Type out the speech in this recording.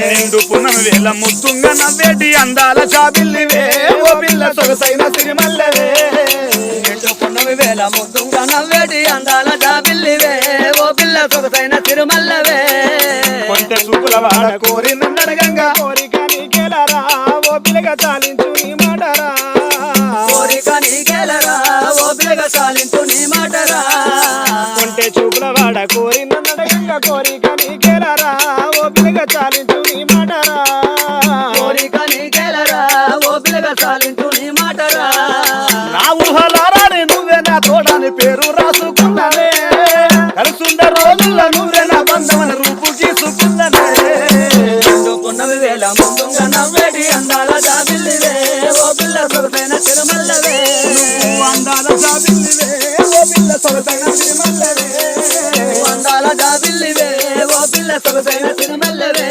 నిండు పున్నమి వేల ముద్దుంగా నవ్వేటి అందాల జాబిల్లివే ఓ పిల్ల సొగసైన సిరిమల్లవే నిండు పున్నమి వేల ముద్దుగా నవ్వేటి అందాల జాబిల్లివే ఓ పిల్ల సొగసైన తిరుమల్లవే కొంటె చూపుల వాడ కోరి నన్నడగంగా కోరిక నీకెలరా ఓ పిల్లగా చాలించు నీ మాటరా కోరిక నీకెలరా ఓ పిల్లగా చాలించు నీ మాటరా కొంటే చూపుల వాడ కోరి నన్నడగంగా కోరిక నీకెలరా ఓ పిల్లగా చాలించు నీ మాటరా కోరిక నీకెలరా ఓ పిల్లగా చాలించు నీ మాటరా నా ఊహలారాని నువ్వే నా తోడని పేరు రాసుకున్నానే కలుసుండ రోజుల్లో నువ్వే నా బంధమని రూపు గీసుకున్నానే నిండు పున్నమి వేల ముద్దుగా నవ్వేటి అందాల జాబిల్లివే ఓ పిల్ల సొగసైన తిరుమల్లవే అందాల జాబిల్లివే ఓ పిల్ల సొగసైన సిరిమల్లవే అందాల జాబిల్లివే ఓ పిల్ల సొగసైన తిరుమల్లవే